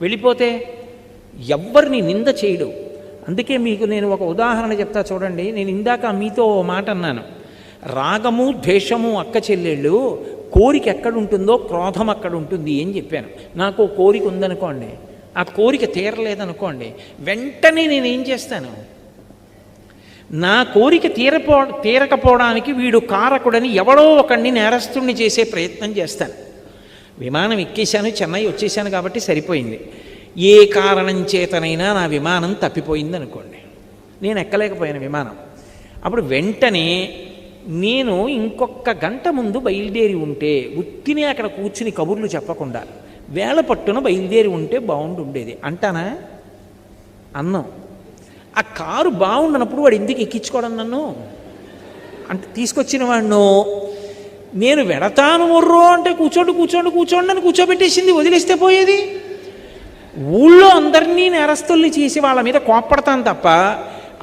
వెళ్ళిపోతే ఎవ్వరిని నింద చేయడు. అందుకే మీకు నేను ఒక ఉదాహరణ చెప్తా చూడండి. నేను ఇందాక మీతో ఓ మాట అన్నాను, రాగము ద్వేషము అక్క చెల్లెళ్ళు, కోరిక ఎక్కడుంటుందో క్రోధం అక్కడ ఉంటుంది అని చెప్పాను. నాకు కోరిక ఉందనుకోండి, ఆ కోరిక తీరలేదనుకోండి, వెంటనే నేనేం చేస్తాను, నా కోరిక తీరకపోవడానికి వీడు కారకుడని ఎవడో ఒకడిని నేరస్తుణ్ణి చేసే ప్రయత్నం చేస్తాను. విమానం ఎక్కేశాను, చెన్నై వచ్చేసాను కాబట్టి సరిపోయింది. ఏ కారణం చేతనైనా నా విమానం తప్పిపోయింది అనుకోండి, నేను ఎక్కలేకపోయాను విమానం, అప్పుడు వెంటనే నేను ఇంకొక గంట ముందు బయలుదేరి ఉంటే, ఉత్తినే అక్కడ కూర్చుని కబుర్లు చెప్పకుండా వేళ పట్టున బయలుదేరి ఉంటే బాగుండుండేది అంటానా? అన్నాం. ఆ కారు బాగుండనప్పుడు వాడు ఎందుకు ఎక్కించుకోవడం నన్ను అంటే, తీసుకొచ్చిన వాడిను నేను వెడతాను మొర్రో అంటే కూర్చోండి కూర్చోండి కూర్చోండి అని కూర్చోబెట్టేసింది, వదిలేస్తే పోయేది. ఊళ్ళో అందరినీ నేరస్తుల్ని చేసి వాళ్ళ మీద కోప్పడతాను తప్ప,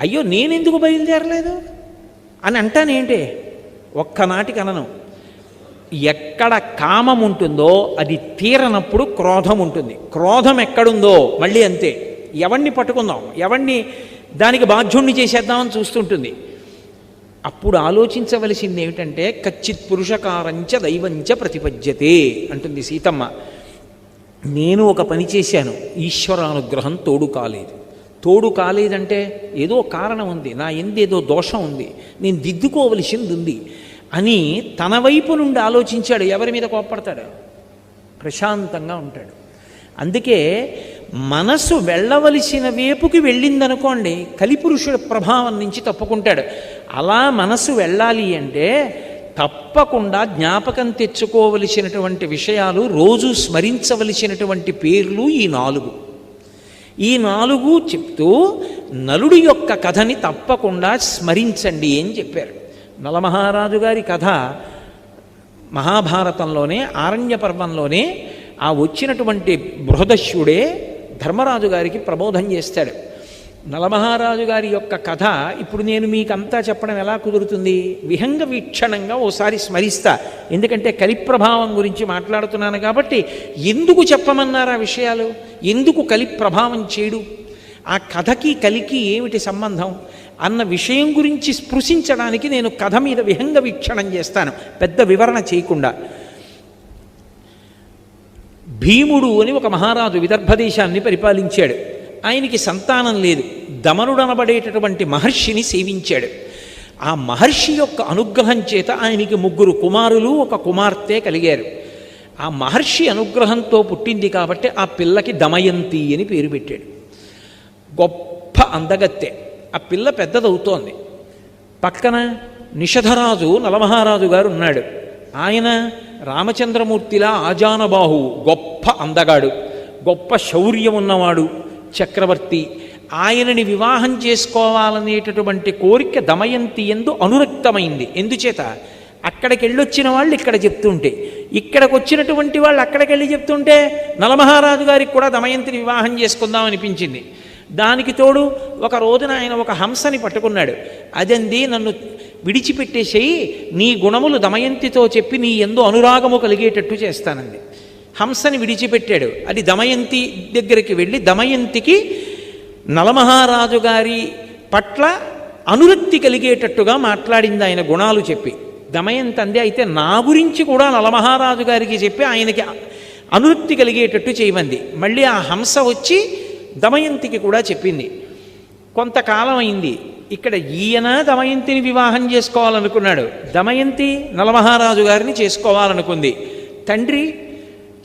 అయ్యో నేనెందుకు బయలుదేరలేదు అని అంటానేంటి? ఒక్కనాటికి అనను. ఎక్కడ కామం ఉంటుందో అది తీరనప్పుడు క్రోధం ఉంటుంది. క్రోధం ఎక్కడుందో మళ్ళీ అంతే, ఎవరిని పట్టుకుందాం, ఎవరిని దానికి బాధ్యుణ్ణి చేసేద్దామని చూస్తుంటుంది. అప్పుడు ఆలోచించవలసింది ఏమిటంటే, కచ్చిత్ పురుషకారంచ దైవంచ ప్రతిపద్యతే అంటుంది సీతమ్మ. నేను ఒక పని చేశాను, ఈశ్వరానుగ్రహం తోడు కాలేదు. తోడు కాలేదంటే ఏదో కారణం ఉంది, నా ఎందేదో దోషం ఉంది, నేను దిద్దుకోవలసింది ఉంది అని తన వైపు నుండి ఆలోచించాడు. ఎవరి మీద కోప్పడతాడు? ప్రశాంతంగా ఉంటాడు. అందుకే మనసు వెళ్ళవలసిన వైపుకి వెళ్ళిందనుకోండి, కలిపురుషుడి ప్రభావం నుంచి తప్పుకుంటాడు. అలా మనసు వెళ్ళాలి అంటే తప్పకుండా జ్ఞాపకం తెచ్చుకోవలసినటువంటి విషయాలు, రోజు స్మరించవలసినటువంటి పేర్లు ఈ నాలుగు చెప్తూ నలుడి యొక్క కథని తప్పకుండా స్మరించండి అని చెప్పారు. నలమహారాజు గారి కథ మహాభారతంలోనే, ఆరణ్య పర్వంలోనే ఆ వచ్చినటువంటి బృహదస్యుడే ధర్మరాజు గారికి ప్రబోధం చేస్తాడు. నలమహారాజు గారి యొక్క కథ ఇప్పుడు నేను మీకంతా చెప్పడం ఎలా కుదురుతుంది? విహంగ వీక్షణంగా ఓసారి స్మరిస్తా, ఎందుకంటే కలిప్రభావం గురించి మాట్లాడుతున్నాను కాబట్టి. ఎందుకు చెప్పమన్నారు ఆ విషయాలు? ఎందుకు కలిప్రభావం చేయడు? ఆ కథకి కలికి ఏమిటి సంబంధం అన్న విషయం గురించి స్పృశించడానికి నేను కథ మీద విహంగ వీక్షణం చేస్తాను, పెద్ద వివరణ చేయకుండా. భీముడు అని ఒక మహారాజు విదర్భదేశాన్ని పరిపాలించాడు. ఆయనకి సంతానం లేదు. దమనుడనబడేటటువంటి మహర్షిని సేవించాడు. ఆ మహర్షి యొక్క అనుగ్రహం చేత ఆయనకి 3 కుమారులు 1 కుమార్తె కలిగారు. ఆ మహర్షి అనుగ్రహంతో పుట్టింది కాబట్టి ఆ పిల్లకి దమయంతి అని పేరు పెట్టాడు. గొప్ప అందగత్తె. ఆ పిల్ల పెద్దదవుతోంది. పక్కన నిషధరాజు నలమహారాజు గారు ఉన్నాడు. ఆయన రామచంద్రమూర్తిలా ఆజానబాహు, గొప్ప అందగాడు, గొప్ప శౌర్యం ఉన్నవాడు, చక్రవర్తి. ఆయనని వివాహం చేసుకోవాలనేటటువంటి కోరిక దమయంతి యందు అనురక్తమైంది. ఎందుచేత? అక్కడికి వెళ్ళొచ్చిన వాళ్ళు ఇక్కడ చెప్తుంటే, ఇక్కడికి వచ్చినటువంటి వాళ్ళు అక్కడికి వెళ్ళి చెప్తుంటే, నలమహారాజు గారికి కూడా దమయంతిని వివాహం చేసుకుందాం అనిపించింది. దానికి తోడు ఒక రోజున ఆయన ఒక హంసని పట్టుకున్నాడు. అదంది, నన్ను విడిచిపెట్టేసేయి, నీ గుణములు దమయంతితో చెప్పి నీ యందు అనురాగము కలిగేటట్టు చేస్తానంది. హంసని విడిచిపెట్టాడు. అది దమయంతి దగ్గరికి వెళ్ళి దమయంతికి నలమహారాజు గారి పట్ల అనురక్తి కలిగేటట్టుగా మాట్లాడింది ఆయన గుణాలు చెప్పి. దమయంతి అందే, అయితే నా గురించి కూడా నలమహారాజు గారికి చెప్పి ఆయనకి అనురక్తి కలిగేటట్టు చేయమంది. మళ్ళీ ఆ హంస వచ్చి దమయంతికి కూడా చెప్పింది. కొంతకాలం అయింది. ఇక్కడ ఈయన దమయంతిని వివాహం చేసుకోవాలనుకున్నాడు, దమయంతి నలమహారాజు గారిని చేసుకోవాలనుకుంది. తండ్రి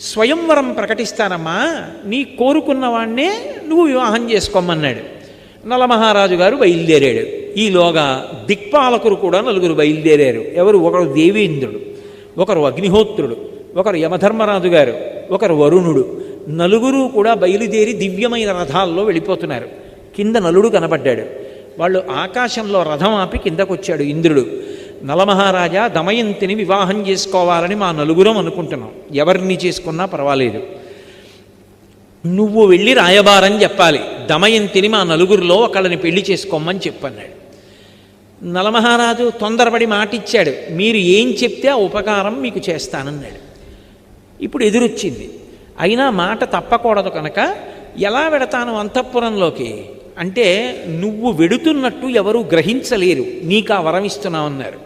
స్వయంవరం ప్రకటిస్తానమ్మా, నీ కోరుకున్న వాణ్ణే నువ్వు వివాహం చేసుకోమన్నాడు. నలమహారాజు గారు బయలుదేరాడు. ఈలోగా దిక్పాలకులు కూడా 4 బయలుదేరారు. ఎవరు? ఒకరు దేవేంద్రుడు, ఒకరు అగ్నిహోత్రుడు, ఒకరు యమధర్మరాజు గారు, ఒకరు వరుణుడు. 4 కూడా బయలుదేరి దివ్యమైన రథాల్లో వెళ్ళిపోతున్నారు. కింద నలుడు కనబడ్డాడు. వాళ్ళు ఆకాశంలో రథం ఆపి కిందకొచ్చాడు ఇంద్రుడు. నలమహారాజా, దమయంతిని వివాహం చేసుకోవాలని మా 4 అనుకుంటున్నాం, ఎవరిని చేసుకున్నా పర్వాలేదు, నువ్వు వెళ్ళి రాయబారం చెప్పాలి. దమయంతిని మా నలుగురిలో ఒకళ్ళని పెళ్లి చేసుకోమని చెప్పన్నాడు. నలమహారాజు తొందరపడి మాట ఇచ్చాడు, మీరు ఏం చెప్తే ఆ ఉపకారం మీకు చేస్తానన్నాడు. ఇప్పుడు ఎదురొచ్చింది, అయినా మాట తప్పకూడదు కనుక ఎలా వెడతాను అంతఃపురంలోకి అంటే, నువ్వు వెడుతున్నట్టు ఎవరూ గ్రహించలేరు, నీకు ఆ వరం ఇస్తున్నామన్నారు.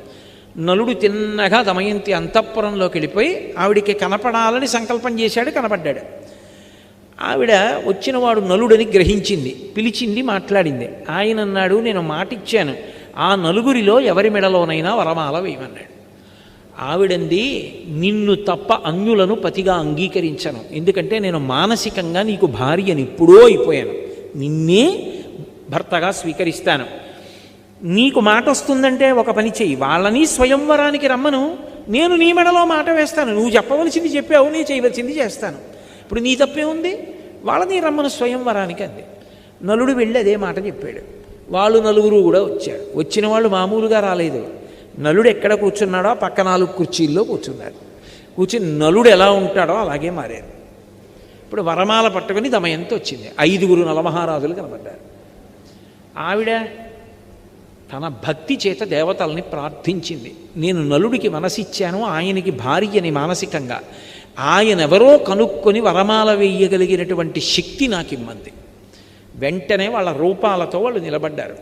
నలుడు తిన్నగా దమయంతి అంతఃపురంలోకి వెళ్ళిపోయి ఆవిడికి కనపడాలని సంకల్పం చేశాడు, కనపడ్డాడు. ఆవిడ వచ్చినవాడు నలుడని గ్రహించింది, పిలిచింది, మాట్లాడింది. ఆయన అన్నాడు, నేను మాట ఇచ్చాను, ఆ నలుగురిలో ఎవరి మెడలోనైనా వరమాల వేయమన్నాడు. ఆవిడంది, నిన్ను తప్ప అన్యులను పతిగా అంగీకరించను, ఎందుకంటే నేను మానసికంగా నీకు భార్యని ఎప్పుడో అయిపోయాను, నిన్నే భర్తగా స్వీకరిస్తాను. నీకు మాట వస్తుందంటే ఒక పని చెయ్యి, వాళ్ళని స్వయంవరానికి రమ్మను, నేను నీ మెడలో మాట వేస్తాను, నువ్వు చెప్పవలసింది చెప్పావు, నేను చేయవలసింది చేస్తాను, ఇప్పుడు నీ తప్పే ఉంది, వాళ్ళని రమ్మను స్వయంవరానికి అంది. నలుడు వెళ్ళి అదే మాట చెప్పాడు. వాళ్ళు నలుగురు కూడా వచ్చారు. వచ్చిన వాళ్ళు మామూలుగా రాలేదు. నలుడు ఎక్కడ కూర్చున్నాడో పక్క 4 కుర్చీల్లో కూర్చున్నాడు. కూర్చుని నలుడు ఎలా ఉంటాడో అలాగే మారారు. ఇప్పుడు వరమాల పట్టుకుని దమయంతి వచ్చింది. 5 నలమహారాజులు కనబడ్డారు. ఆవిడ తన భక్తి చేత దేవతల్ని ప్రార్థించింది. నేను నలుడికి మనసిచ్చాను, ఆయనకి భార్యని మానసికంగా, ఆయనెవరో కనుక్కొని వరమాల వేయగలిగినటువంటి శక్తి నాకు ఇమ్మంది. వెంటనే వాళ్ళ రూపాలతో వాళ్ళు నిలబడ్డారు.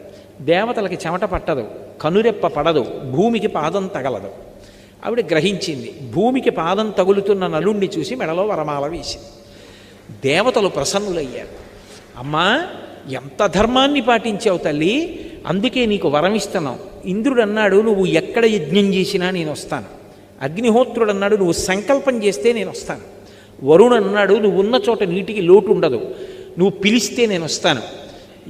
దేవతలకి చెమట పట్టదు, కనురెప్ప పడదు, భూమికి పాదం తగలదు. ఆవిడ గ్రహించింది. భూమికి పాదం తగులుతున్న నలుణ్ణి చూసి మెడలో వరమాల వేసింది. దేవతలు ప్రసన్నులయ్యారు. అమ్మా, ఎంత ధర్మాన్ని పాటించావు తల్లి, అందుకే నీకు వరం ఇస్తున్నావు. ఇంద్రుడు అన్నాడు, నువ్వు ఎక్కడ యజ్ఞం చేసినా నేను వస్తాను. అగ్నిహోత్రుడు అన్నాడు, నువ్వు సంకల్పం చేస్తే నేను వస్తాను. వరుణుడు అన్నాడు, నువ్వు ఉన్న చోట నీటికి లోటు ఉండదు, నువ్వు పిలిస్తే నేను వస్తాను.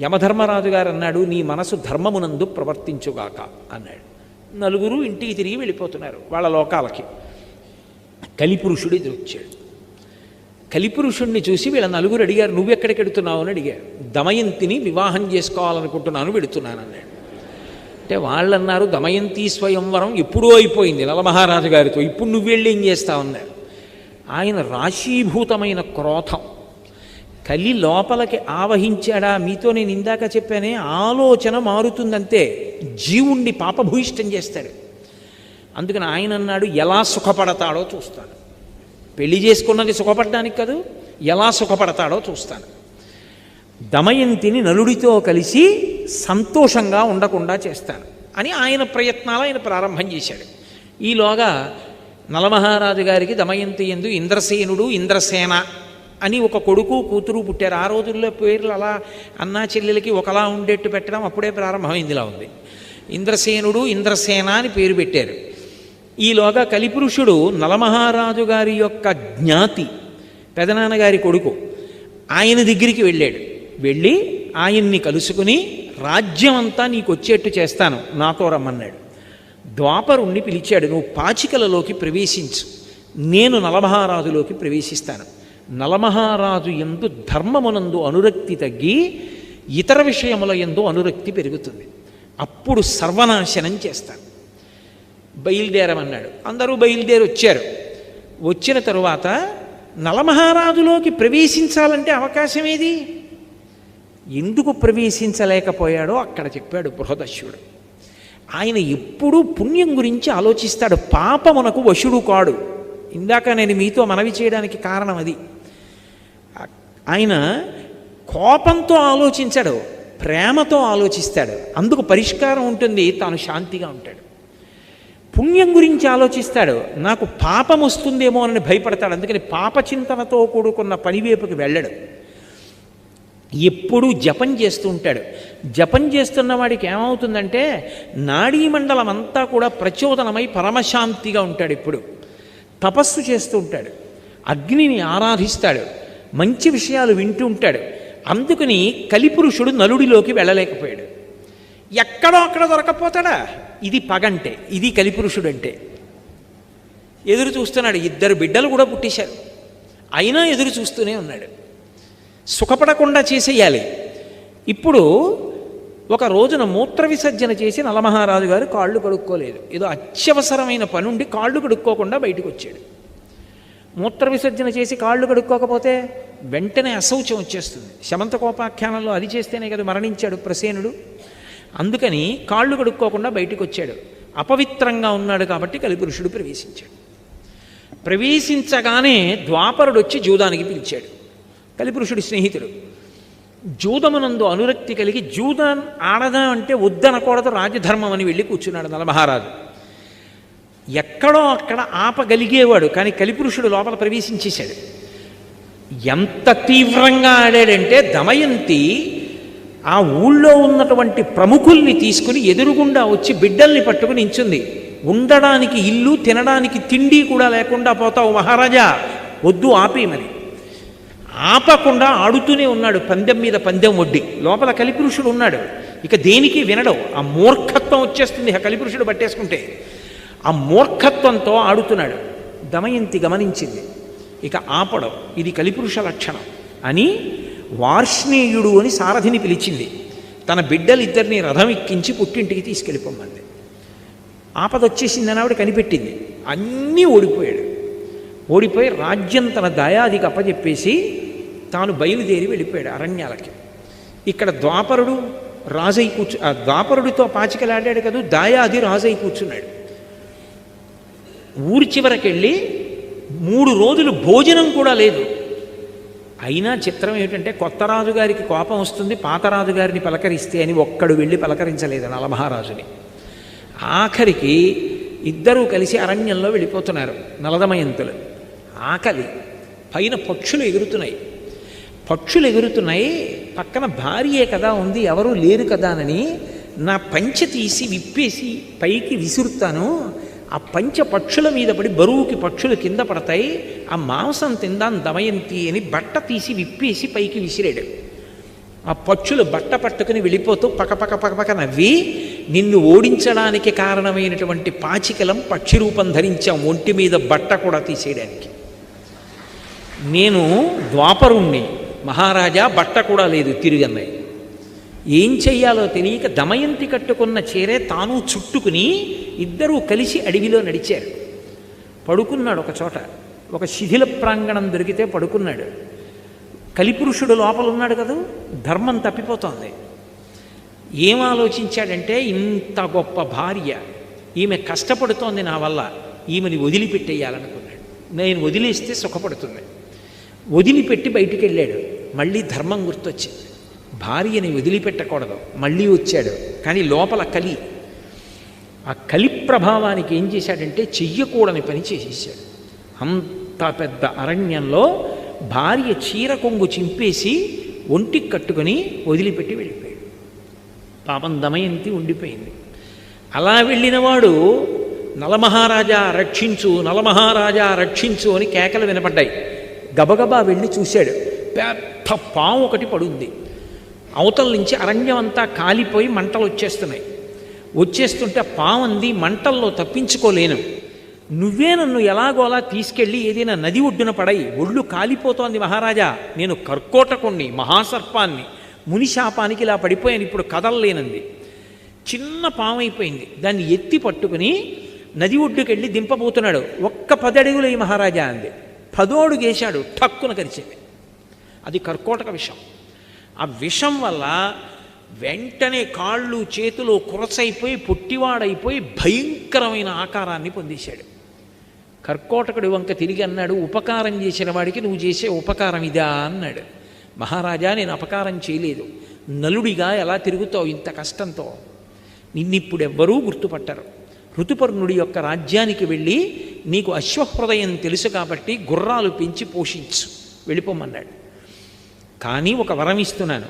యమధర్మరాజు గారు అన్నాడు, నీ మనసు ధర్మమునందు ప్రవర్తించుగాక అన్నాడు. నలుగురు ఇంటికి తిరిగి వెళ్ళిపోతున్నారు వాళ్ళ లోకాలకి. కలిపురుషుడు ఎదురొచ్చాడు. కలిపురుషుణ్ణి చూసి వీళ్ళ నలుగురు అడిగారు, నువ్వెక్కడికి వెడుతున్నావు అని అడిగారు. దమయంతిని వివాహం చేసుకోవాలనుకుంటున్నాను, వెడుతున్నాను అన్నాడు. అంటే వాళ్ళన్నారు, దమయంతి స్వయంవరం ఎప్పుడూ అయిపోయింది నలమహారాజు గారితో, ఇప్పుడు నువ్వు వెళ్ళి ఏం చేస్తావన్నారు. ఆయన రాశీభూతమైన క్రోధం కలి లోపలికి ఆవహించాడా, మీతో నేను ఇందాక చెప్పానే, ఆలోచన మారుతుందంతే, జీవుణ్ణి పాపభూయిష్టం చేస్తాడు. అందుకని ఆయన అన్నాడు, ఎలా సుఖపడతాడో చూస్తాను. పెళ్లి చేసుకున్నది సుఖపడడానికి కాదు, ఎలా సుఖపడతాడో చూస్తాను. దమయంతిని నలుడితో కలిసి సంతోషంగా ఉండకుండా చేస్తాను అని ఆయన ప్రయత్నాలు ఆయన ప్రారంభం చేశాడు. ఈలోగా నలమహారాజు గారికి దమయంతి యందు ఇంద్రసేనుడు, ఇంద్రసేన అని ఒక కొడుకు కూతురు పుట్టారు. ఆ రోజుల్లో పేర్లు అలా అన్నా చెల్లెలకి ఒకలా ఉండేట్టు పెట్టడం అప్పుడే ప్రారంభమైందిలా ఉంది. ఇంద్రసేనుడు, ఇంద్రసేన అని పేరు పెట్టారు. ఈలోగా కలిపురుషుడు నలమహారాజు గారి యొక్క జ్ఞాతి, పెదనాన్నగారి కొడుకు, ఆయన దగ్గరికి వెళ్ళాడు. వెళ్ళి ఆయన్ని కలుసుకుని, రాజ్యం అంతా నీకు వచ్చేట్టు చేస్తాను, నాతో రమ్మన్నాడు. ద్వాపరుణ్ణి పిలిచాడు, నువ్వు పాచికలలోకి ప్రవేశించు, నేను నలమహారాజులోకి ప్రవేశిస్తాను. నలమహారాజు యందు ధర్మమునందు అనురక్తి తగ్గి ఇతర విషయముల యందు అనురక్తి పెరుగుతుంది, అప్పుడు సర్వనాశనం చేస్తాను. బయలుదేరమన్నాడు. అందరూ బయలుదేరి వచ్చారు. వచ్చిన తరువాత నలమహారాజులోకి ప్రవేశించాలంటే అవకాశం ఏది? ఎందుకు ప్రవేశించలేకపోయాడో అక్కడ చెప్పాడు బృహదశ్యుడు. ఆయన ఎప్పుడూ పుణ్యం గురించి ఆలోచిస్తాడు, పాపమునకు వశుడు కాడు. ఇందాక నేను మీతో మనవి చేయడానికి కారణం అది. ఆయన కోపంతో ఆలోచించడు, ప్రేమతో ఆలోచిస్తాడు. అందుకు పరిష్కారం ఉంటుంది, తాను శాంతిగా ఉంటాడు. పుణ్యం గురించి ఆలోచిస్తాడు, నాకు పాపం వస్తుందేమో అని భయపడతాడు. అందుకని పాపచింతనతో కూడుకున్న పనివైపుకి వెళ్ళడు. ఎప్పుడూ జపం చేస్తూ ఉంటాడు. జపం చేస్తున్న వాడికి ఏమవుతుందంటే నాడీమండలం అంతా కూడా ప్రచోదనమై పరమశాంతిగా ఉంటాడు. ఇప్పుడు తపస్సు చేస్తూ ఉంటాడు, అగ్నిని ఆరాధిస్తాడు, మంచి విషయాలు వింటూ ఉంటాడు. అందుకని కలిపురుషుడు నలుడిలోకి వెళ్ళలేకపోయాడు. ఎక్కడో అక్కడ దొరకపోతాడా? ఇది పగంటే, ఇది కలిపురుషుడంటే. ఎదురు చూస్తున్నాడు. 2 బిడ్డలు కూడా పుట్టేశారు, అయినా ఎదురు చూస్తూనే ఉన్నాడు. సుఖపడకుండా చేసేయాలి. ఇప్పుడు ఒక రోజున మూత్ర విసర్జన చేసి నలమహారాజు గారు కాళ్ళు కడుక్కోలేదు. ఏదో అత్యవసరమైన పని ఉండి కాళ్ళు కడుక్కోకుండా బయటకు వచ్చాడు. మూత్ర విసర్జన చేసి కాళ్ళు కడుక్కోకపోతే వెంటనే అశౌచం వచ్చేస్తుంది. శమంతకోపాఖ్యానంలో అది చేస్తేనే కదా మరణించాడు ప్రసేనుడు. అందుకని కాళ్ళు కడుక్కోకుండా బయటికి వచ్చాడు. అపవిత్రంగా ఉన్నాడు కాబట్టి కలిపురుషుడు ప్రవేశించాడు. ప్రవేశించగానే ద్వాపరుడు వచ్చి జూదానికి పిలిచాడు. కలిపురుషుడి స్నేహితుడు. జూదమునందు అనురక్తి కలిగి జూదం ఆడదాం అంటే వద్దనకూడదు, రాజధర్మం అని వెళ్ళి కూర్చున్నాడు నలమహారాజు. ఎక్కడో అక్కడ ఆపగలిగేవాడు, కానీ కలిపురుషుడు లోపల ప్రవేశించేశాడు. ఎంత తీవ్రంగా ఆడాడంటే దమయంతి ఆ ఊళ్ళో ఉన్నటువంటి ప్రముఖుల్ని తీసుకుని ఎదురుగుండా వచ్చి బిడ్డల్ని పట్టుకుని నించుంది. ఉండడానికి ఇల్లు, తినడానికి తిండి కూడా లేకుండా పోతావు మహారాజా, వద్దు ఆపేయమని. ఆపకుండా ఆడుతూనే ఉన్నాడు, పందెం మీద పందెం వడ్డి. లోపల కలిపురుషుడు ఉన్నాడు, ఇక దేనికి వినడం. ఆ మూర్ఖత్వం వచ్చేస్తుంది ఆ కలిపురుషుడు పట్టేసుకుంటే. ఆ మూర్ఖత్వంతో ఆడుతున్నాడు. దమయంతి గమనించింది, ఇక ఆపడం ఇది కలిపురుష లక్షణం అని వార్ష్ణేయుడు అని సారథిని పిలిచింది. తన బిడ్డలిద్దరిని రథం ఎక్కించి పుట్టింటికి తీసుకెళ్ళిపోమంది. ఆపదొచ్చేసిందని ఆవిడ కనిపెట్టింది. అన్నీ ఓడిపోయాడు. ఓడిపోయి రాజ్యం తన దయాదికి అప్పచెప్పేసి తాను బయలుదేరి వెళ్ళిపోయాడు అరణ్యాలకి. ఇక్కడ ద్వాపరుడు రాజై ద్వాపరుడితో పాచికలాడాడు కదా, దాయాది రాజై కూర్చున్నాడు. ఊరి చివరకెళ్ళి 3 రోజులు భోజనం కూడా లేదు. అయినా చిత్రం ఏమిటంటే కొత్త రాజుగారికి కోపం వస్తుంది, పాత రాజుగారిని పలకరిస్తే అని ఒక్కడు వెళ్ళి పలకరించలేదు నలమహారాజుని. ఆఖరికి ఇద్దరూ కలిసి అరణ్యంలో వెళ్ళిపోతున్నారు నలదమయంతులు. ఆకలి, పైన పక్షులు ఎగురుతున్నాయి. పక్షులు ఎగురుతున్నాయి, పక్కన భార్యే కదా ఉంది, ఎవరూ లేరు కదా అని నా పంచె తీసి విప్పేసి పైకి విసురుతాను. ఆ పంచ పక్షుల మీద పడి బరువుకి పక్షులు కింద పడతాయి, ఆ మాంసం తిందాం దమయంతి అని బట్ట తీసి విప్పేసి పైకి విసిరాడు. ఆ పక్షులు బట్ట పట్టుకుని వెళ్ళిపోతూ పకపక పకపక నవ్వి, నిన్ను ఓడించడానికి కారణమైనటువంటి పాచికలం పక్షి రూపం ధరించాం, ఒంటి మీద బట్ట కూడా తీసేయడానికి. నేను ద్వాపరుణ్ణి మహారాజా, బట్ట కూడా లేదు తిరిగన్నాయి. ఏం చెయ్యాలో తెలియక దమయంతి కట్టుకున్న చీరే తాను చుట్టుకుని ఇద్దరూ కలిసి అడవిలో నడిచారు. పడుకున్నాడు ఒక చోట, ఒక శిథిల ప్రాంగణం దొరికితే పడుకున్నాడు. కలిపురుషుడు లోపల ఉన్నాడు కదా, ధర్మం తప్పిపోతోంది. ఏం ఆలోచించాడంటే, ఇంత గొప్ప భార్య, ఈమె కష్టపడుతోంది నా వల్ల, ఈమెని వదిలిపెట్టేయాలనుకున్నాడు. నేను వదిలేస్తే సుఖపడుతుంది. వదిలిపెట్టి బయటికి వెళ్ళాడు. మళ్ళీ ధర్మం గుర్తొచ్చింది, భార్యని వదిలిపెట్టకూడదు. మళ్ళీ వచ్చాడు, కానీ లోపల కలి. ఆ కలి ప్రభావానికి ఏం చేశాడంటే చెయ్యకూడని పని చేసేసాడు. అంత పెద్ద అరణ్యంలో భార్య చీర కొంగు చింపేసి ఒంటికి కట్టుకొని వదిలిపెట్టి వెళ్ళిపోయాడు. పాపం దమయంతి ఉండిపోయింది. అలా వెళ్ళినవాడు నలమహారాజా రక్షించు, నలమహారాజా రక్షించు అని కేకలు వినపడ్డాయి. గబగబా వెళ్ళి చూశాడు, పెద్ద పాము ఒకటి పడుంది. అవతల నుంచి అరణ్యం అంతా కాలిపోయి మంటలు వచ్చేస్తున్నాయి. వచ్చేస్తుంటే పాము అంది, మంటల్లో తప్పించుకోలేను, నువ్వే నన్ను ఎలాగోలా తీసుకెళ్ళి ఏదైనా నది ఒడ్డున పడయి, ఒళ్ళు కాలిపోతోంది మహారాజా, నేను కర్కోటకుణ్ణి, మహాసర్పాన్ని, మునిశాపానికి ఇలా పడిపోయాను, ఇప్పుడు కదలలేనంది. చిన్న పాము అయిపోయింది. దాన్ని ఎత్తి పట్టుకుని నది ఒడ్డుకెళ్ళి దింపబోతున్నాడు. ఒక్క 10 అడుగులు ఈ మహారాజా అంది. 10వ అడుగు వేశాడు, ఠక్కున కరిచింది. అది కర్కోటక విషం. ఆ విషం వల్ల వెంటనే కాళ్ళు చేతులు కురసైపోయి పొట్టివాడైపోయి భయంకరమైన ఆకారాన్ని పొందేశాడు. కర్కోటకుడి వంక తిరిగి అన్నాడు, ఉపకారం చేసిన వాడికి నువ్వు చేసే ఉపకారం ఇదా అన్నాడు. మహారాజా, నేను అపకారం చేయలేదు, నలుడిగా ఎలా తిరుగుతావు ఇంత కష్టంతో, నిన్నిప్పుడెవ్వరూ గుర్తుపట్టరు. ఋతుపర్ణుడి యొక్క రాజ్యానికి వెళ్ళి నీకు అశ్వహృదయం తెలుసు కాబట్టి గుర్రాలు పెంచి పోషించు, వెళ్ళిపోమన్నాడు. కానీ ఒక వరం ఇస్తున్నాను,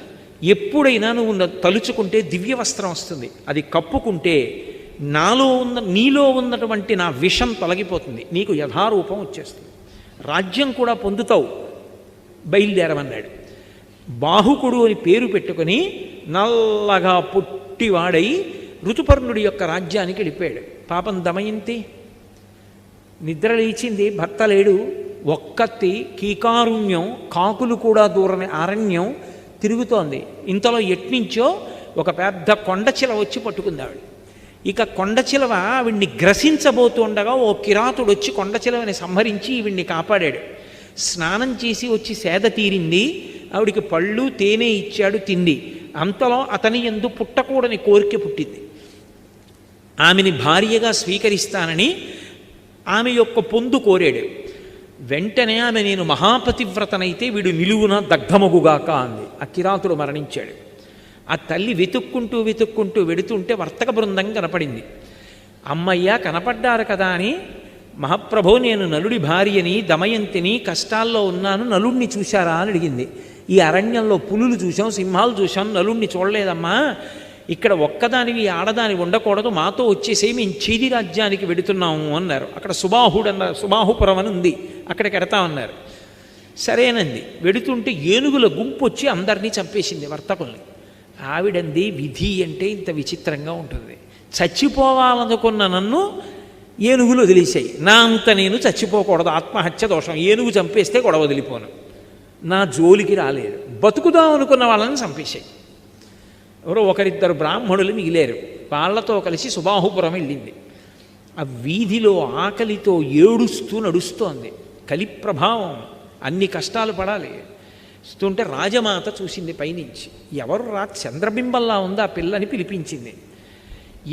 ఎప్పుడైనా నువ్వు తలుచుకుంటే దివ్య వస్త్రం వస్తుంది, అది కప్పుకుంటే నీలో ఉన్నటువంటి నా విషం తొలగిపోతుంది, నీకు యథారూపం వచ్చేస్తుంది, రాజ్యం కూడా పొందుతావు, బయలుదేరమన్నాడు. బాహుకుడు అని పేరు పెట్టుకుని నల్లగా పుట్టివాడై ఋతుపర్ణుడి యొక్క రాజ్యానికి వెళ్ళిపోయాడు. పాపం దమయంతి నిద్ర లేచింది, భర్త లేడు, ఒక్కత్తి కీకారుణ్యం, కాకులు కూడా దూరని అరణ్యం తిరుగుతోంది. ఇంతలో ఎట్నుంచో ఒక పెద్ద కొండచిల వచ్చి పట్టుకుందావిడ. ఇక కొండచిలవ ఆవిడ్ని గ్రసించబోతుండగా ఓ కిరాతుడు వచ్చి కొండచిలవని సంహరించి ఈవిడ్ని కాపాడాడు. స్నానం చేసి వచ్చి సేద తీరింది. ఆవిడికి పళ్ళు తేనె ఇచ్చాడు, తిండి. అంతలో అతని యందు పుట్టకూడని కోరిక పుట్టింది. ఆమెని భార్యగా స్వీకరిస్తానని ఆమె యొక్క పొందు కోరాడు. వెంటనే ఆమె నేను మహాపతివ్రతనైతే వీడు నిలువున దగ్ధమగుగాక అంది. ఆ కిరాతుడు మరణించాడు. ఆ తల్లి వెతుక్కుంటూ వెడుతుంటే వర్తక బృందం కనపడింది. అమ్మయ్య కనపడ్డారు కదా అని, మహాప్రభో నేను నలుడి భార్యని దమయంతిని, కష్టాల్లో ఉన్నాను, నలుడిని చూశారా అని అడిగింది. ఈ అరణ్యంలో పులులు చూసాం, సింహాలు చూసాం, నలుడిని చూడలేదమ్మా. ఇక్కడ ఒక్కదానివి ఆడదాని ఉండకూడదు, మాతో వచ్చేసే మేము చేది రాజ్యానికి వెడుతున్నాము అన్నారు. అక్కడ సుబాహుపురం అని ఉంది, అక్కడికి వెడతామన్నారు. సరేనంది. వెడుతుంటే ఏనుగుల గుంపు వచ్చి అందరినీ చంపేసింది, వర్తకుల్ని. ఆవిడంది విధి అంటే ఇంత విచిత్రంగా ఉంటుంది. చచ్చిపోవాలనుకున్న నన్ను ఏనుగులు వదిలేసాయి, నా అంత నేను చచ్చిపోకూడదు, ఆత్మహత్య దోషం, ఏనుగు చంపేస్తే గొడవ వదిలిపోను, నా జోలికి రాలేదు. బతుకుదాం అనుకున్న వాళ్ళని చంపేశాయి. ఎవరో ఒకరిద్దరు బ్రాహ్మణులు మిగిలేరు, వాళ్ళతో కలిసి సుబాహుపురం వెళ్ళింది. ఆ వీధిలో ఆకలితో ఏడుస్తూ నడుస్తోంది. కలి ప్రభావం, అన్ని కష్టాలు పడాలి. వస్తుంటే రాజమాత చూసింది పైనుంచి. ఎవరు చంద్రబింబంలా ఉంది ఆ పిల్లని పిలిపించింది.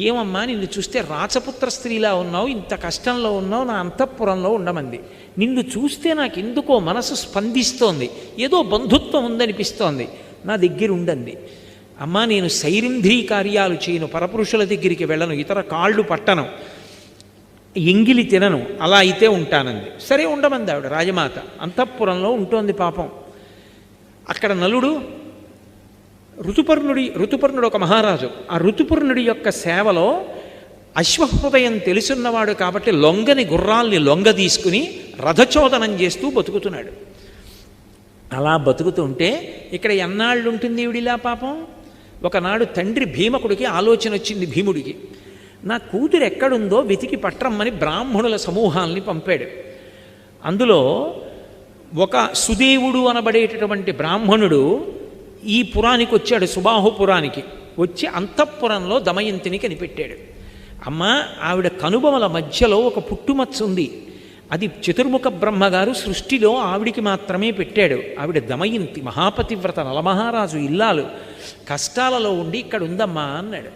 ఏమమ్మా నిన్ను చూస్తే రాచపుత్ర స్త్రీలా ఉన్నావు, ఇంత కష్టంలో ఉన్నావు, నా అంతఃపురంలో ఉండమంది. నిన్ను చూస్తే నాకు ఎందుకో మనసు స్పందిస్తోంది, ఏదో బంధుత్వం ఉందనిపిస్తోంది, నా దగ్గర ఉండండి. అమ్మా నేను సైరింధ్రీ కార్యాలు చేయను, పరపురుషుల దగ్గరికి వెళ్ళను, ఇతర కాళ్ళు పట్టను, ఎంగిలి తినను, అలా అయితే ఉంటానంది. సరే ఉండమంది ఆవిడ. రాజమాత అంతఃపురంలో ఉంటోంది పాపం. అక్కడ నలుడు ఋతుపర్ణుడు ఒక మహారాజు. ఆ ఋతుపర్ణుడి యొక్క సేవలో అశ్వహృదయం తెలుసున్నవాడు కాబట్టి లొంగని గుర్రాల్ని లొంగ తీసుకుని రథచోదనం చేస్తూ బతుకుతున్నాడు. అలా బతుకుతుంటే ఇక్కడ ఎన్నాళ్ళు ఉంటుంది ఈవిడిలా పాపం. ఒకనాడు తండ్రి భీమకుడికి ఆలోచన వచ్చింది. భీముడికి నా కూతురు ఎక్కడుందో వెతికి పట్రమ్మని బ్రాహ్మణుల సమూహాల్ని పంపాడు. అందులో ఒక సుదేవుడు అనబడేటటువంటి బ్రాహ్మణుడు ఈ పురానికి వచ్చాడు, సుబాహుపురానికి వచ్చి అంతఃపురంలో దమయంతిని కనిపెట్టాడు. అమ్మ ఆవిడ కనుబొమల మధ్యలో ఒక పుట్టుమచ్చ ఉంది, అది చతుర్ముఖ బ్రహ్మగారు సృష్టిలో ఆవిడికి మాత్రమే పెట్టాడు. ఆవిడ దమయంతి, మహాపతివ్రత, నలమహారాజు ఇల్లాలు, కష్టాలలో ఉండి ఇక్కడ ఉందమ్మా అన్నాడు.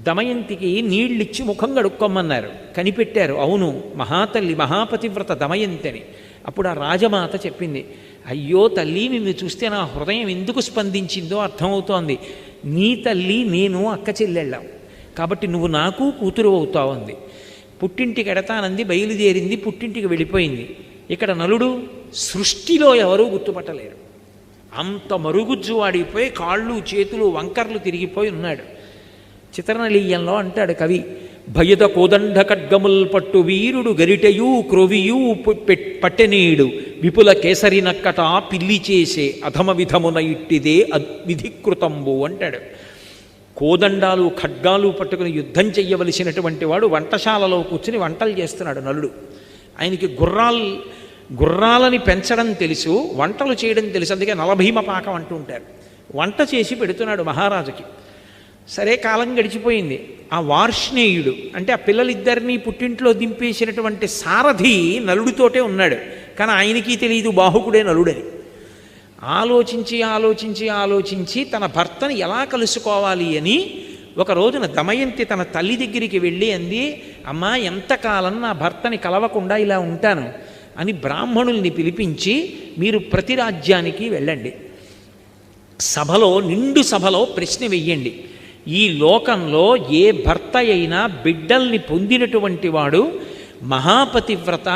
దమయంతికి నీళ్ళిచ్చి ముఖం కడుక్కోమన్నారు, కనిపెట్టారు. అవును మహాతల్లి మహాపతివ్రత దమయంతి అని. అప్పుడు ఆ రాజమాత చెప్పింది, అయ్యో తల్లి నిన్ను చూస్తే నా హృదయం ఎందుకు స్పందించిందో అర్థమవుతోంది. నీ తల్లి నేను అక్క చెల్లెళ్ళాం కాబట్టి నువ్వు నాకు కూతురు అవుతావు అంది. పుట్టింటికి ఎడతానంది, బయలుదేరింది, పుట్టింటికి వెళ్ళిపోయింది. ఇక్కడ నలుడు సృష్టిలో ఎవరూ గుర్తుపట్టలేరు, అంత మరుగుజ్జు వాడిపోయి కాళ్ళు చేతులు వంకర్లు తిరిగిపోయి ఉన్నాడు. చిత్రనలీయంలో అంటాడు కవి, భయద కోదండ ఖడ్గముల్ పట్టు వీరుడు గరిటయూ క్రొవియూ పట్టెనీడు విపుల కేసరి నక్కట పిల్లి చేసే అధమ విధమున ఇట్టిదే విధికృతంబు అంటాడు. కోదండాలు ఖడ్గాలు పట్టుకుని యుద్ధం చెయ్యవలసినటువంటి వాడు వంటశాలలో కూర్చుని వంటలు చేస్తున్నాడు నలుడు. ఆయనకి గుర్రాలని పెంచడం తెలుసు, వంటలు చేయడం తెలుసు, అందుకే నలభీమ పాకం అంటూ ఉంటారు. వంట చేసి పెడుతున్నాడు మహారాజుకి. సరే కాలం గడిచిపోయింది. ఆ వార్ష్ణేయుడు అంటే ఆ పిల్లలిద్దరినీ పుట్టింట్లో దింపేసినటువంటి సారథి నలుడితోటే ఉన్నాడు, కానీ ఆయనకి తెలియదు బాహుకుడే నలుడని. ఆలోచించి తన భర్తని ఎలా కలుసుకోవాలి అని ఒక రోజున దమయంతి తన తల్లి దగ్గరికి వెళ్ళి అంది, అమ్మా ఎంతకాలం నా భర్తని కలవకుండా ఇలా ఉంటాను అని బ్రాహ్మణుల్ని పిలిపించి మీరు ప్రతి రాజ్యానికి వెళ్ళండి, నిండు సభలో ప్రశ్న వెయ్యండి, ఈ లోకంలో ఏ భర్త అయినా బిడ్డల్ని పొందినటువంటి వాడు మహాపతివ్రత,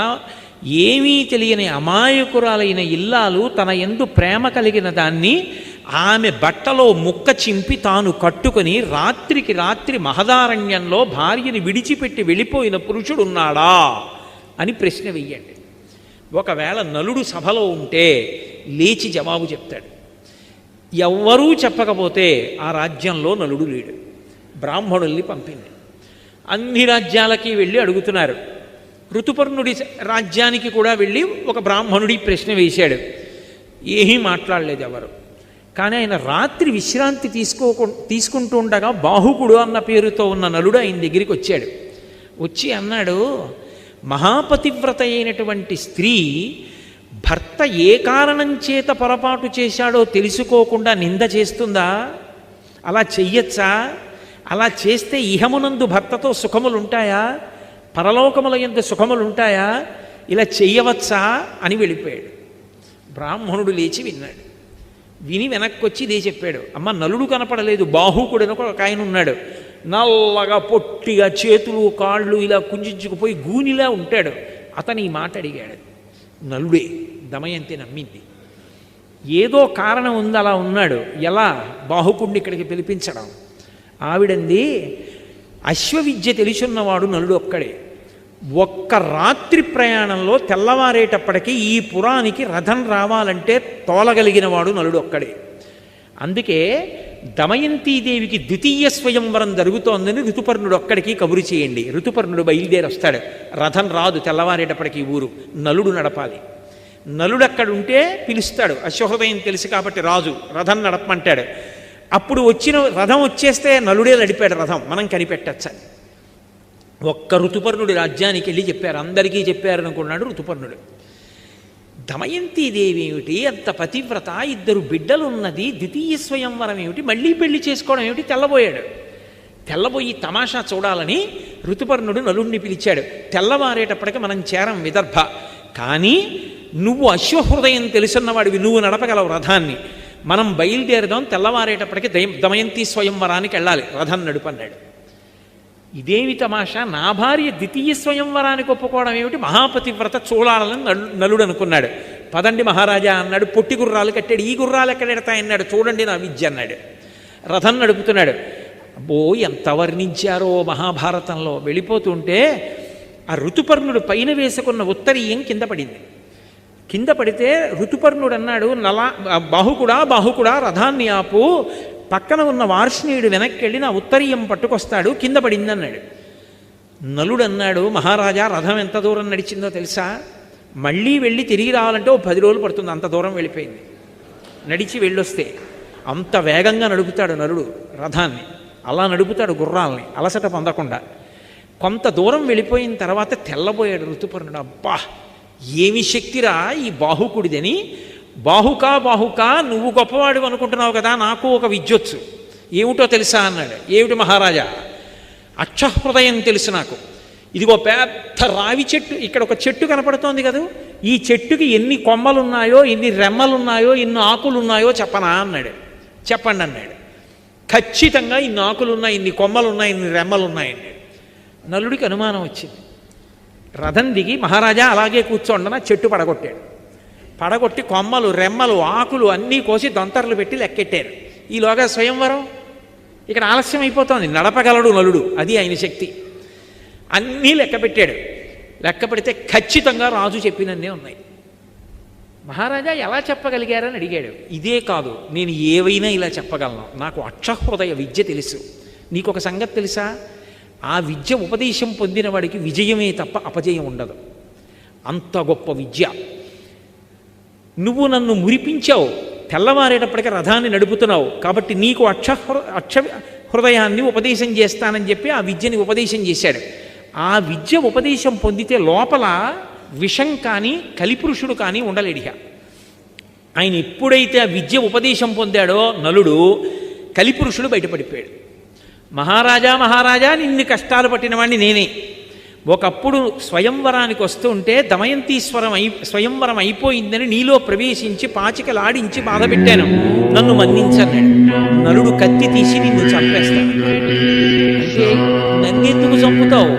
ఏమీ తెలియని అమాయకురాలైన ఇల్లాలు తన యందు ప్రేమ కలిగిన దాన్ని ఆమె బట్టలో ముక్క చింపి తాను కట్టుకొని రాత్రికి రాత్రి మహదారణ్యంలో భార్యని విడిచిపెట్టి వెళ్ళిపోయిన పురుషుడున్నాడా అని ప్రశ్న వెయ్యండి. ఒకవేళ నలుడు సభలో ఉంటే లేచి జవాబు చెప్తాడు. ఎవ్వరూ చెప్పకపోతే ఆ రాజ్యంలో నలుడు లేడు. బ్రాహ్మణుల్ని పంపింది. అన్ని రాజ్యాలకి వెళ్ళి అడుగుతున్నారు. ఋతుపర్ణుడి రాజ్యానికి కూడా వెళ్ళి ఒక బ్రాహ్మణుడి ప్రశ్న వేశాడు. ఏమీ మాట్లాడలేదు ఎవరు. కానీ ఆయన రాత్రి విశ్రాంతి తీసుకుంటూ ఉండగా బాహుకుడు అన్న పేరుతో ఉన్న నలుడు ఆయన దగ్గరికి వచ్చాడు. వచ్చి అన్నాడు, మహాపతివ్రత అయినటువంటి స్త్రీ భర్త ఏ కారణం చేత పొరపాటు చేశాడో తెలుసుకోకుండా నింద చేస్తుందా? అలా చెయ్యొచ్చా? అలా చేస్తే ఇహమునందు భర్తతో సుఖములుంటాయా? పరలోకముల యందు సుఖములుంటాయా? ఇలా చెయ్యవచ్చా అని వెళ్ళిపోయాడు. బ్రాహ్మణుడు లేచి విన్నాడు. విని వెనక్కి వచ్చి ఇదే చెప్పాడు. అమ్మ, నలుడు కనపడలేదు, బాహుకుడని ఒక ఆయన ఉన్నాడు, నల్లగా పొట్టిగా చేతులు కాళ్ళు ఇలా కుంచుకుపోయి గూనిలా ఉంటాడు, అతను ఈ మాట అడిగాడు. నలుడే. దమయంతి నమ్మింది. ఏదో కారణం ఉంది అలా ఉన్నాడు. ఎలా? బాహుకుడిని ఇక్కడికి పిలిపించడం. ఆవిడంది, అశ్వవిద్య తెలుసున్నవాడు నలుడు ఒక్కడే. ఒక్క రాత్రి ప్రయాణంలో తెల్లవారేటప్పటికీ ఈ పురానికి రథం రావాలంటే తోలగలిగిన వాడు నలుడు ఒక్కడే. అందుకే దమయంతీదేవికి ద్వితీయ స్వయంవరం జరుగుతోందని ఋతుపర్ణుడు ఒక్కడికి కబురు చేయండి. ఋతుపర్ణుడు బయలుదేరి వస్తాడు. రథం రాదు తెల్లవారేటప్పటికి ఊరు, నలుడు నడపాలి. నలుడు అక్కడ ఉంటే పిలుస్తాడు. అశ్వహృదయం తెలుసు కాబట్టి రాజు రథం నడపమంటాడు. అప్పుడు వచ్చిన రథం వచ్చేస్తే నలుడే నడిపాడు రథం, మనం కనిపెట్టచ్చని. ఒక్క ఋతుపర్ణుడి రాజ్యానికి వెళ్ళి చెప్పారు, అందరికీ చెప్పారనుకున్నాడు ఋతుపర్ణుడు. దమయంతీదేవి ఏమిటి అంత పతివ్రత, ఇద్దరు బిడ్డలున్నది, ద్వితీయ స్వయంవరం ఏమిటి, మళ్ళీ పెళ్లి చేసుకోవడం ఏమిటి? తెల్లబోయాడు. తెల్లబోయి తమాషా చూడాలని ఋతుపర్ణుడు నలుడిని పిలిచాడు. తెల్లవారేటప్పటికి మనం చేరం విదర్భ, కానీ నువ్వు అశ్వహృదయం తెలుసున్నవాడివి, నువ్వు నడపగలవు రథాన్ని, మనం బయలుదేరదాం, తెల్లవారేటప్పటికి దమయంతి స్వయంవరానికి వెళ్ళాలి, రథం నడుపన్నాడు. ఇదేమి తమాషా, నా భార్య ద్వితీయ స్వయంవరానికి ఒప్పుకోవడం ఏమిటి, మహాపతివ్రత చూడాలని నలుడు అనుకున్నాడు. పదండి మహారాజా అన్నాడు. పొట్టి గుర్రాలు కట్టాడు. ఈ గుర్రాలు ఎక్కడ ఎడతాయన్నాడు. చూడండి నా విద్య అన్నాడు. రథం నడుపుతున్నాడు. అబ్బో, ఎంత వర్ణించారో మహాభారతంలో. వెళ్ళిపోతుంటే ఆ ఋతుపర్ణుడు పైన వేసుకున్న ఉత్తరీయం కింద పడింది. కింద పడితే ఋతుపర్ణుడు అన్నాడు, బాహుకుడా రథాన్ని ఆపు, పక్కన ఉన్న వార్ష్ణీయుడు వెనక్కి వెళ్ళి నా ఉత్తరీయం పట్టుకొస్తాడు, కింద పడిందన్నాడు. నలుడు అన్నాడు, మహారాజా రథం ఎంత దూరం నడిచిందో తెలుసా? మళ్ళీ వెళ్ళి తిరిగి రావాలంటే 10 రోజులు పడుతుంది, అంత దూరం వెళ్ళిపోయింది. నడిచి వెళ్ళొస్తే అంత వేగంగా నడుపుతాడు నలుడు రథాన్ని. అలా నడుపుతాడు గుర్రాలని అలసట పొందకుండా. కొంత దూరం వెళ్ళిపోయిన తర్వాత తెల్లబోయాడు ఋతుపర్ణుడు. అబ్బా, ఏమి శక్తిరా ఈ బాహుకుడిదని. బాహుకా నువ్వు గొప్పవాడు అనుకుంటున్నావు కదా, నాకు ఒక విద్యొచ్చు, ఏమిటో తెలుసా అన్నాడు. ఏమిటి మహారాజా? అక్షహృదయం తెలుసు నాకు. ఇదిగో పెద్ద రావి చెట్టు, ఇక్కడ ఒక చెట్టు కనపడుతోంది కదా, ఈ చెట్టుకి ఎన్ని కొమ్మలున్నాయో, ఎన్ని రెమ్మలున్నాయో, ఎన్ని ఆకులున్నాయో చెప్పనా అన్నాడు. చెప్పండి అన్నాడు. ఖచ్చితంగా ఇన్ని ఆకులున్నాయి, ఇన్ని కొమ్మలున్నాయి, ఇన్ని రెమ్మలున్నాయి అన్నాడు. నలుడికి అనుమానం వచ్చింది. రథం దిగి, మహారాజా అలాగే కూర్చోండన చెట్టు పడగొట్టాడు. పడగొట్టి కొమ్మలు రెమ్మలు ఆకులు అన్నీ కోసి దొంతర్లు పెట్టి లెక్కెట్టారు. ఈలోగా స్వయంవరం ఇక్కడ ఆలస్యం అయిపోతుంది. నడపగలడు నలుడు, అది ఆయన శక్తి. అన్నీ లెక్క పెట్టాడు. లెక్క పెడితే ఖచ్చితంగా రాజు చెప్పినన్నే ఉన్నాయి. మహారాజా ఎలా చెప్పగలిగారని అడిగాడు. ఇదే కాదు, నేను ఏవైనా ఇలా చెప్పగలను, నాకు అక్షహృదయ విద్య తెలుసు. నీకు ఒక సంగతి తెలుసా? ఆ విద్య ఉపదేశం పొందిన వాడికి విజయమే తప్ప అపజయం ఉండదు. అంత గొప్ప విద్య. నువ్వు నన్ను మురిపించావు, తెల్లవారేటప్పటికీ రథాన్ని నడుపుతున్నావు, కాబట్టి నీకు అక్ష హృదయాన్ని ఉపదేశం చేస్తానని చెప్పి ఆ విద్యని ఉపదేశం చేశాడు. ఆ విద్య ఉపదేశం పొందితే లోపల విషం కానీ కలిపురుషుడు కానీ ఉండలేడిగా. ఆయన ఎప్పుడైతే ఆ విద్య ఉపదేశం పొందాడో నలుడు, కలిపురుషుడు బయటపడిపోయాడు. మహారాజా నిన్ను కష్టాలు పట్టిన వాడిని నేనే. ఒకప్పుడు స్వయంవరానికి వస్తుంటే స్వయంవరం అయిపోయిందని నీలో ప్రవేశించి పాచికలాడించి బాధపెట్టాను, నన్ను మన్నించన్నాడు. నలుడు కత్తి తీసి నిన్ను చంపేస్తాను. అంటే నన్నెందుకు చంపుతావు?